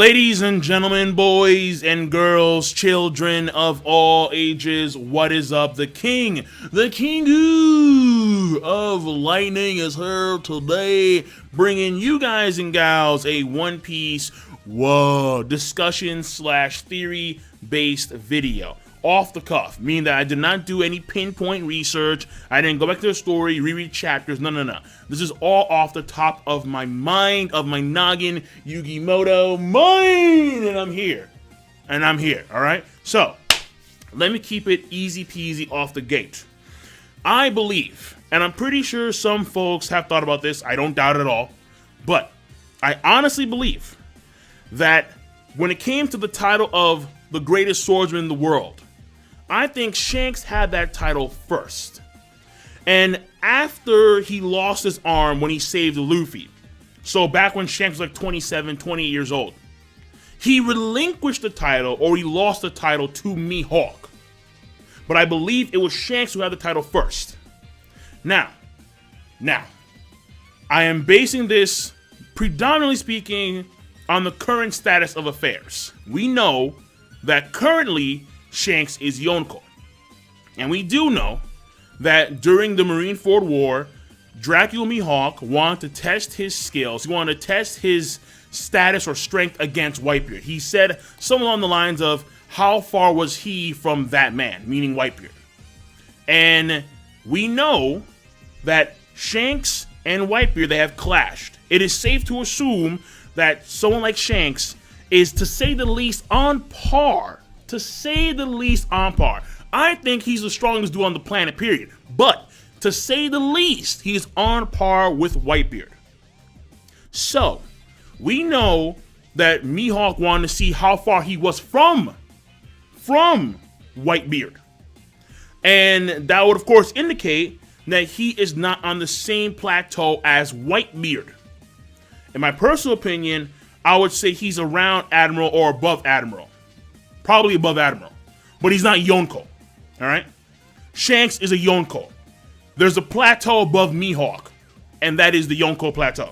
Ladies and gentlemen, boys and girls, children of all ages, what is up? The king of lightning is here today, bringing you guys and gals a One Piece discussion / theory based video. Off the cuff, meaning that I did not do any pinpoint research. I didn't go back to the story, reread chapters. No. This is all off the top of my mind, of my noggin, Yu-Gi-Moto mind, and I'm here. All right? So, let me keep it easy peasy off the gate. I believe, and I'm pretty sure some folks have thought about this, I don't doubt it at all, but I honestly believe that when it came to the title of the greatest swordsman in the world, I think Shanks had that title first. And after he lost his arm when he saved Luffy, so back when Shanks was like 27, 28 years old, he relinquished the title, or he lost the title, to Mihawk. But I believe it was Shanks who had the title first. Now, I am basing this, predominantly speaking, on the current status of affairs. We know that currently Shanks is Yonko. And we do know that during the Marineford War, Dracula Mihawk wanted to test his skills. He wanted to test his status or strength against Whitebeard. He said something along the lines of, how far was he from that man, meaning Whitebeard? And we know that Shanks and Whitebeard, they have clashed. It is safe to assume that someone like Shanks is, to say the least, on par. I think he's the strongest dude on the planet, period. But, to say the least, he's on par with Whitebeard. So, we know that Mihawk wanted to see how far he was from Whitebeard. And that would, of course, indicate that he is not on the same plateau as Whitebeard. In my personal opinion, I would say he's around Admiral or above Admiral. Probably above Admiral. But he's not Yonko. Alright? Shanks is a Yonko. There's a plateau above Mihawk. And that is the Yonko plateau.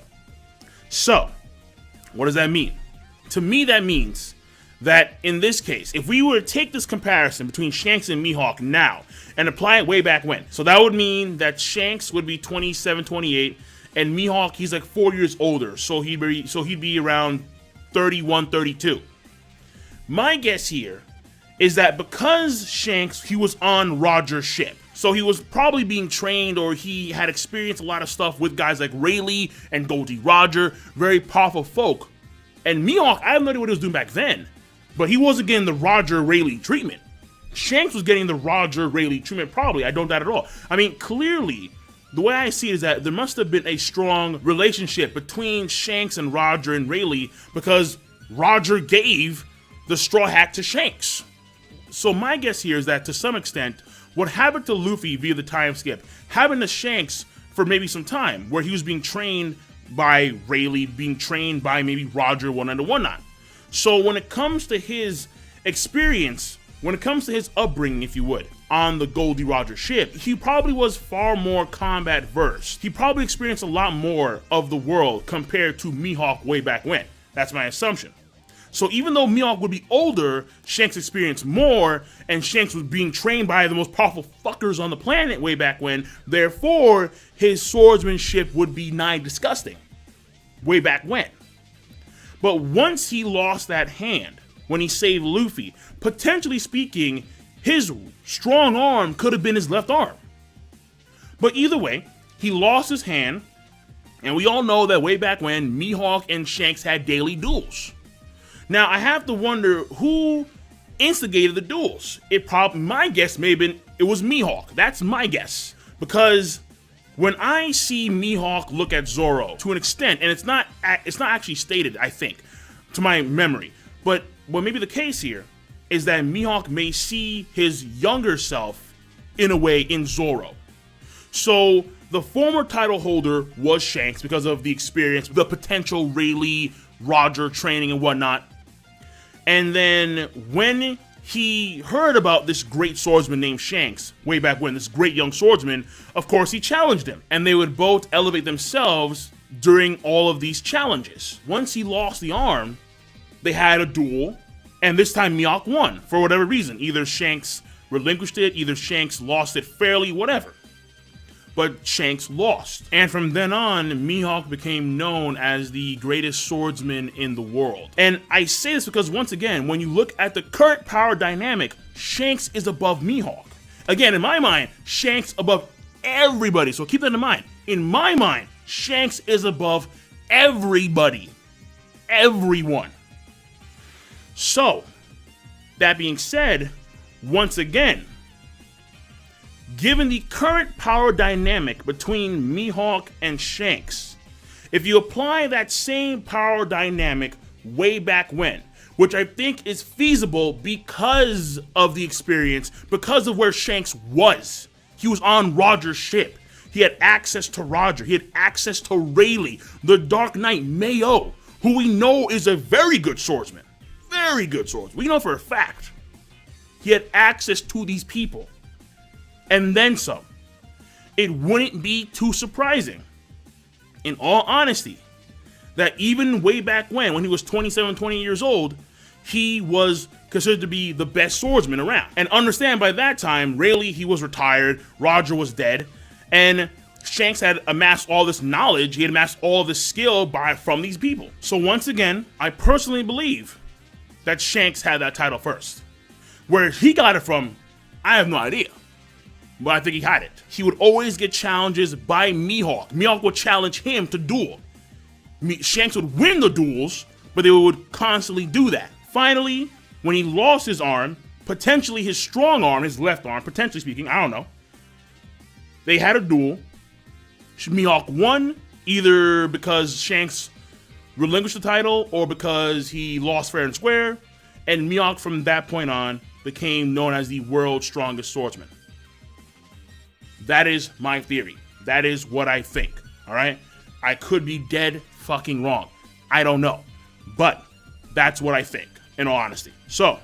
So, what does that mean? To me, that means that in this case, if we were to take this comparison between Shanks and Mihawk now and apply it way back when, so that would mean that Shanks would be 27, 28, and Mihawk, he's like 4 years older, so he'd be around 31, 32. My guess here is that because Shanks, he was on Roger's ship, so he was probably being trained, or he had experienced a lot of stuff with guys like Rayleigh and Goldie Roger, very powerful folk. And Mihawk, I have no idea what he was doing back then, but he wasn't getting the Roger Rayleigh treatment. Shanks was getting the Roger Rayleigh treatment, probably. I don't doubt at all. I mean, clearly, the way I see it is that there must have been a strong relationship between Shanks and Roger and Rayleigh, because Roger gave the straw hat to Shanks. So my guess here is that, to some extent, what happened to Luffy via the time skip happened to Shanks for maybe some time, where he was being trained by Rayleigh, being trained by maybe Roger, and whatnot. So when it comes to his experience, when it comes to his upbringing, if you would, on the Goldie Roger ship, he probably was far more combat versed. He probably experienced a lot more of the world compared to Mihawk way back when. That's my assumption. So even though Mihawk would be older, Shanks experienced more, and Shanks was being trained by the most powerful fuckers on the planet way back when. Therefore, his swordsmanship would be nigh disgusting way back when. But once he lost that hand, when he saved Luffy, potentially speaking, his strong arm could have been his left arm. But either way, he lost his hand, and we all know that way back when, Mihawk and Shanks had daily duels. Now, I have to wonder who instigated the duels. My guess may have been, it was Mihawk. That's my guess. Because when I see Mihawk look at Zoro, to an extent, and it's not actually stated, I think, to my memory, but what may be the case here is that Mihawk may see his younger self, in a way, in Zoro. So, the former title holder was Shanks because of the experience, the potential Rayleigh, Roger training and whatnot. And then when he heard about this great swordsman named Shanks, way back when, this great young swordsman, of course he challenged him. And they would both elevate themselves during all of these challenges. Once he lost the arm, they had a duel, and this time Mihawk won for whatever reason. Either Shanks relinquished it, either Shanks lost it fairly, whatever. But Shanks lost. And from then on, Mihawk became known as the greatest swordsman in the world. And I say this because, once again, when you look at the current power dynamic, Shanks is above Mihawk. Again, in my mind, Shanks above everybody. So keep that in mind. In my mind, Shanks is above everybody. Everyone. So, that being said, once again, given the current power dynamic between Mihawk and Shanks, if you apply that same power dynamic way back when, which I think is feasible because of the experience, because of where Shanks was. He was on Roger's ship. He had access to Roger. He had access to Rayleigh, the Dark Knight Mayo, who we know is a very good swordsman. Very good swordsman. We know for a fact. He had access to these people. And then some. It wouldn't be too surprising, in all honesty, that even way back when he was 27, 20 years old, he was considered to be the best swordsman around. And understand, by that time, Rayleigh, he was retired, Roger was dead, and Shanks had amassed all this knowledge, he had amassed all this skill from these people. So once again, I personally believe that Shanks had that title first. Where he got it from, I have no idea. But I think he had it. He would always get challenges by Mihawk. Mihawk would challenge him to duel. Shanks would win the duels, but they would constantly do that. Finally, when he lost his arm, potentially his strong arm, his left arm, potentially speaking, I don't know, they had a duel. Mihawk won, either because Shanks relinquished the title or because he lost fair and square, and Mihawk from that point on became known as the world's strongest swordsman. That is my theory. That is what I think, all right? I could be dead fucking wrong. I don't know, but that's what I think, in all honesty. So,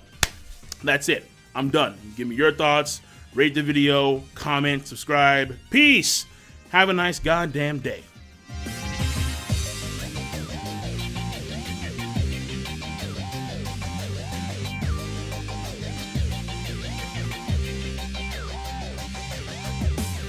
that's it. I'm done. Give me your thoughts. Rate the video, comment, subscribe. Peace. Have a nice goddamn day.